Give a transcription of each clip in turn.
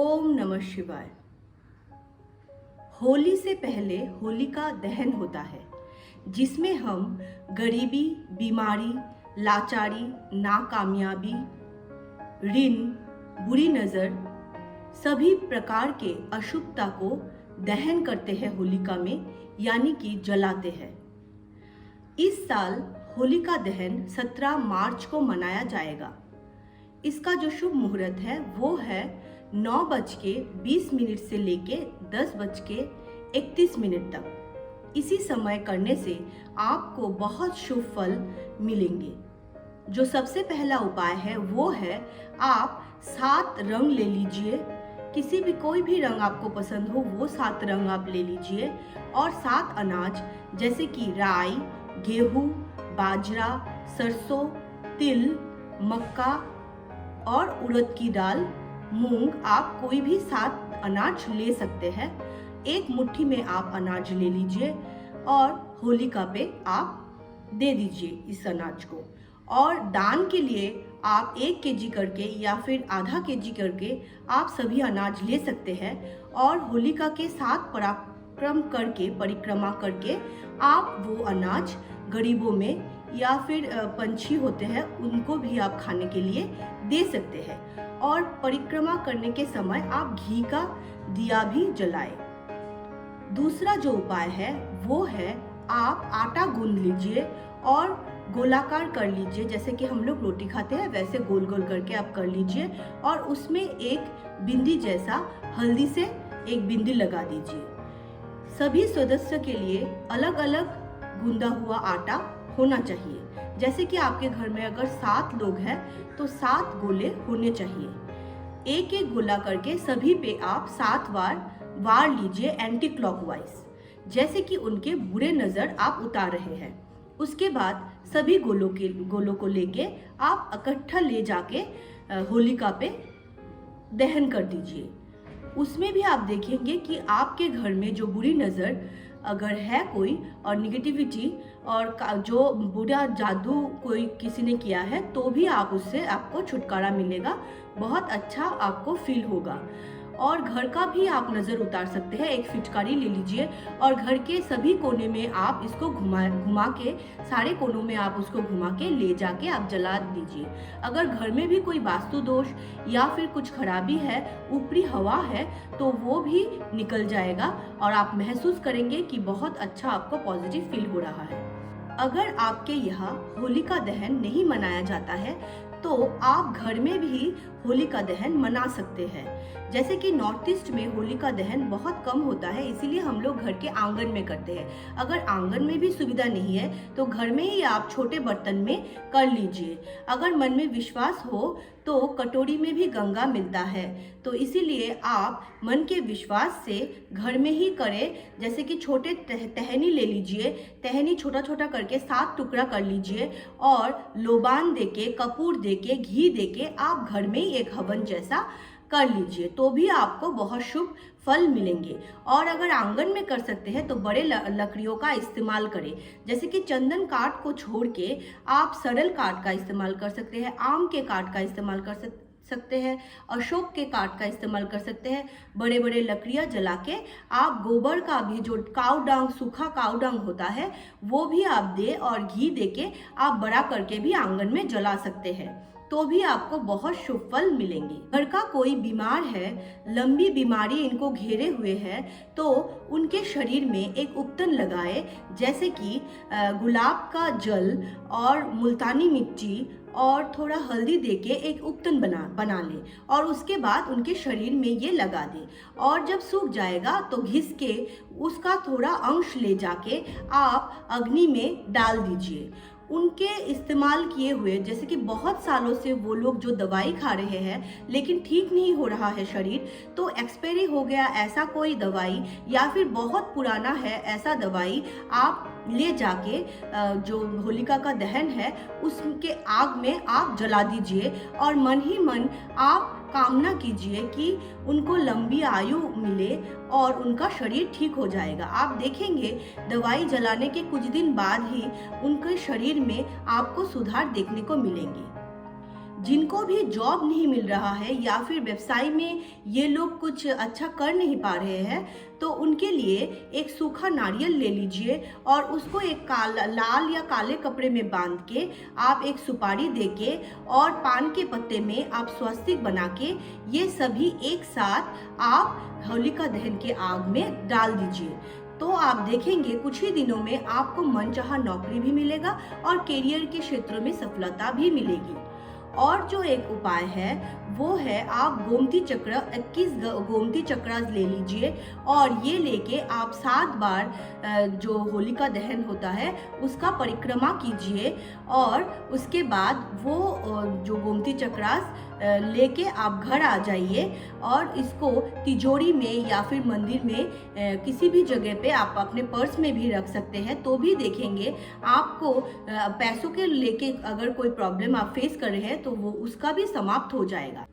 ओम नमः शिवाय। होली से पहले होलिका दहन होता है, जिसमें हम गरीबी, बीमारी, लाचारी, नाकामयाबी, ऋण, बुरी नज़र, सभी प्रकार के अशुभता को दहन करते हैं होलिका में, यानी कि जलाते हैं। इस साल होलिका दहन 17 मार्च को मनाया जाएगा। इसका जो शुभ मुहूर्त है वो है 9:20 से लेके 10:31 तक। इसी समय करने से आपको बहुत शुभ फल मिलेंगे। जो सबसे पहला उपाय है वो है आप 7 रंग ले लीजिए। किसी भी कोई भी रंग आपको पसंद हो वो 7 रंग आप ले लीजिए और 7 अनाज जैसे कि राई, गेहूं, बाजरा, सरसों, तिल, मक्का और उड़द की दाल, मूंग, आप कोई भी 7 अनाज ले सकते हैं। एक मुट्ठी में आप अनाज ले लीजिए और होलिका पे आप दे दीजिए इस अनाज को। और दान के लिए आप 1 केजी करके या फिर आधा केजी करके आप सभी अनाज ले सकते हैं और होलिका के 7 परिक्रमा करके आप वो अनाज गरीबों में या फिर पंछी होते हैं उनको भी आप खाने के लिए दे सकते हैं। और परिक्रमा करने के समय आप घी का दिया भी जलाएं। दूसरा जो उपाय है वो है आप आटा गूंद लीजिए और गोलाकार कर लीजिए, जैसे कि हम लोग रोटी खाते हैं वैसे गोल गोल करके आप कर लीजिए और उसमें एक बिंदी जैसा हल्दी से एक बिंदी लगा दीजिए। सभी सदस्य के लिए अलग अलग गूंदा हुआ आटा होना चाहिए। जैसे कि आपके घर में अगर 7 लोग हैं तो 7 गोले होने चाहिए। एक एक गोला करके सभी पे आप 7 बार वार लीजिए एंटी क्लॉकवाइज, जैसे कि उनके बुरे नज़र आप उतार रहे हैं। उसके बाद सभी गोलों को लेके आप इकट्ठा ले जाके होलिका पे दहन कर दीजिए। उसमें भी आप देखेंगे कि आपके घर में जो बुरी नज़र अगर है कोई और निगेटिविटी और जो बुरा जादू कोई किसी ने किया है तो भी आप उससे आपको छुटकारा मिलेगा। बहुत अच्छा आपको फील होगा। और घर का भी आप नज़र उतार सकते हैं। एक फिटकारी ले लीजिए और घर के सभी कोने में आप इसको घुमा के सारे कोनों में आप उसको घुमा के ले जाके आप जला दीजिए। अगर घर में भी कोई वास्तु दोष या फिर कुछ खराबी है, ऊपरी हवा है, तो वो भी निकल जाएगा और आप महसूस करेंगे कि बहुत अच्छा आपको पॉजिटिव फील हो रहा है। अगर आपके यहाँ होलिका दहन नहीं मनाया जाता है तो आप घर में भी होलिका दहन मना सकते हैं। जैसे कि नॉर्थ ईस्ट में होलिका दहन बहुत कम होता है, इसीलिए हम लोग घर के आंगन में करते हैं। अगर आंगन में भी सुविधा नहीं है तो घर में ही आप छोटे बर्तन में कर लीजिए। अगर मन में विश्वास हो तो कटोरी में भी गंगा मिलता है, तो इसीलिए आप मन के विश्वास से घर में ही करें। जैसे कि छोटे टहनी ले लीजिए, टहनी छोटा छोटा करके 7 टुकड़ा कर लीजिए और लोबान देके, कपूर देके, घी देके आप घर में ही एक हवन जैसा कर लीजिए, तो भी आपको बहुत शुभ फल मिलेंगे। और अगर आंगन में कर सकते हैं तो बड़े लकड़ियों का इस्तेमाल करें। जैसे कि चंदन काठ को छोड़ के आप सरल काठ का इस्तेमाल कर सकते हैं, आम के काठ का इस्तेमाल कर सकते हैं, अशोक के काठ का इस्तेमाल कर सकते हैं। बड़े बड़े लकड़ियां जला के आप गोबर का भी, जो काऊ डांग, सूखा काऊ डांग होता है, वो भी आप दे और घी दे के आप बड़ा करके भी आंगन में जला सकते हैं, तो भी आपको बहुत शुभ फल मिलेंगे। घर का कोई बीमार है, लंबी बीमारी इनको घेरे हुए है, तो उनके शरीर में एक उपटन लगाए, जैसे कि गुलाब का जल और मुल्तानी मिट्टी और थोड़ा हल्दी देके एक उपटन बना ले और उसके बाद उनके शरीर में ये लगा दे और जब सूख जाएगा तो घिस के उसका थोड़ा अंश ले जाके आप अग्नि में डाल दीजिए। उनके इस्तेमाल किए हुए, जैसे कि बहुत सालों से वो लोग जो दवाई खा रहे हैं लेकिन ठीक नहीं हो रहा है शरीर, तो एक्सपायरी हो गया ऐसा कोई दवाई या फिर बहुत पुराना है ऐसा दवाई आप ले जाके जो होलिका का दहन है उसके आग में आप जला दीजिए और मन ही मन आप कामना कीजिए कि उनको लंबी आयु मिले और उनका शरीर ठीक हो जाएगा। आप देखेंगे दवाई जलाने के कुछ दिन बाद ही उनके शरीर में आपको सुधार देखने को मिलेंगे। जिनको भी जॉब नहीं मिल रहा है या फिर व्यवसाय में ये लोग कुछ अच्छा कर नहीं पा रहे हैं, तो उनके लिए एक सूखा नारियल ले लीजिए और उसको एक लाल या काले कपड़े में बांध के आप एक सुपारी देके और पान के पत्ते में आप स्वस्तिक बना के ये सभी एक साथ आप होलिका दहन के आग में डाल दीजिए। तो आप देखेंगे कुछ ही दिनों में आपको मनचाहा नौकरी भी मिलेगा और करियर के क्षेत्रों में सफलता भी मिलेगी। और जो एक उपाय है वो है आप गोमती चक्र 21 गोमती चक्र ले लीजिए और ये लेके आप 7 बार जो होलिका दहन होता है उसका परिक्रमा कीजिए और उसके बाद वो जो गोमती चक्रास लेके आप घर आ जाइए और इसको तिजोरी में या फिर मंदिर में किसी भी जगह पे आप अपने पर्स में भी रख सकते हैं, तो भी देखेंगे आपको पैसों के लेके अगर कोई प्रॉब्लम आप फेस कर रहे हैं तो वो उसका भी समाप्त हो जाएगा।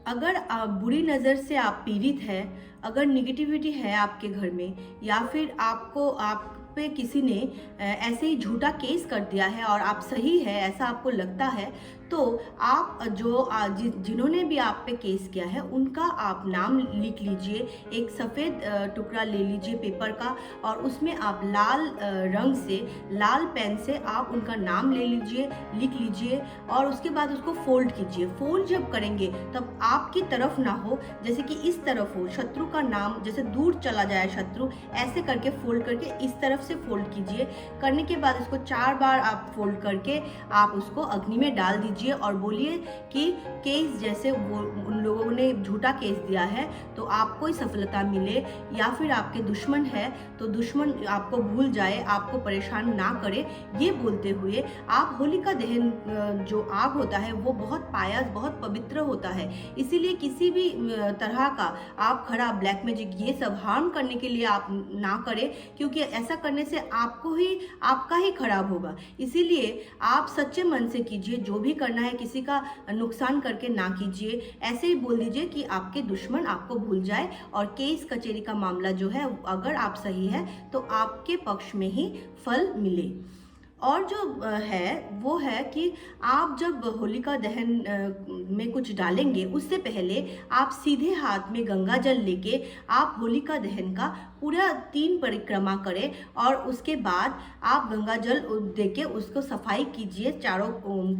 अगर आप बुरी नज़र से आप पीड़ित है, अगर निगेटिविटी है आपके घर में या फिर आप पे किसी ने ऐसे ही झूठा केस कर दिया है और आप सही है ऐसा आपको लगता है, तो आप जिन्होंने भी आप पे केस किया है उनका आप नाम लिख लीजिए। एक सफ़ेद टुकड़ा ले लीजिए पेपर का और उसमें आप लाल रंग से लाल पेन से आप उनका नाम ले लीजिए, लिख लीजिए और उसके बाद उसको फोल्ड कीजिए। फोल्ड जब करेंगे तब आपकी तरफ ना हो, जैसे कि इस तरफ हो, शत्रु का नाम जैसे दूर चला जाए शत्रु, ऐसे करके फोल्ड करके इस तरफ से फोल्ड कीजिए। करने के बाद इसको 4 बार आप फोल्ड करके आप उसको अग्नि में डाल दीजिए और बोलिए कि केस जैसे वो उन लोगों ने झूठा केस दिया है तो आपको ही सफलता मिले, या फिर आपके दुश्मन है तो दुश्मन आपको भूल जाए, आपको परेशान ना करे। ये बोलते हुए आप होलिका दहन जो आग होता है वो बहुत पायस, बहुत पवित्र होता है, इसीलिए किसी भी तरह का आप खराब ब्लैक मैजिक ये सब हार्म करने के लिए आप ना करें, क्योंकि ऐसा करने से आपका ही खराब होगा। इसीलिए आप सच्चे मन से कीजिए, जो भी करना है किसी का नुकसान करके ना कीजिए। ऐसे ही बोल दीजिए कि आपके दुश्मन आपको भूल जाए और केस कचेरी का मामला जो है अगर आप सही है तो आपके पक्ष में ही फल मिले। और जो है वो है कि आप जब होलिका दहन में कुछ डालेंगे उससे पहले आप सीधे हाथ में गंगा जल लेके आप होलिका दहन का पूरा 3 परिक्रमा करें और उसके बाद आप गंगा जल देके उसको सफाई कीजिए चारों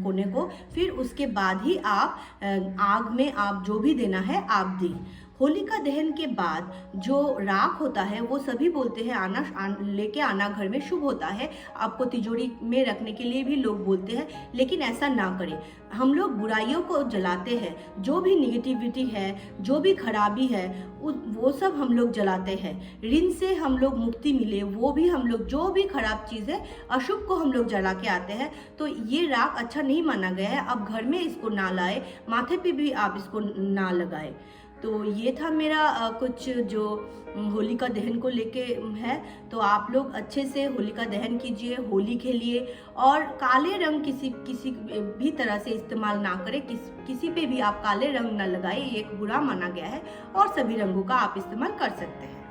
कोने को। फिर उसके बाद ही आप आग में आप जो भी देना है आप दें। होलिका दहन के बाद जो राख होता है वो सभी बोलते हैं लेके आना घर में शुभ होता है, आपको तिजोरी में रखने के लिए भी लोग बोलते हैं, लेकिन ऐसा ना करें। हम लोग बुराइयों को जलाते हैं, जो भी निगेटिविटी है, जो भी खराबी है वो सब हम लोग जलाते हैं। ऋण से हम लोग मुक्ति मिले वो भी हम लोग, जो भी खराब चीज़ है अशुभ को हम लोग जला के आते हैं, तो ये राख अच्छा नहीं माना गया है। अब घर में इसको ना लाए, माथे पे भी आप इसको ना लगाए। तो ये था मेरा कुछ जो होलिका दहन को लेके है। तो आप लोग अच्छे से होलिका दहन कीजिए, होली खेलिए और काले रंग किसी भी तरह से इस्तेमाल ना करें। किसी पे भी आप काले रंग ना लगाए, ये एक बुरा माना गया है और सभी रंगों का आप इस्तेमाल कर सकते हैं।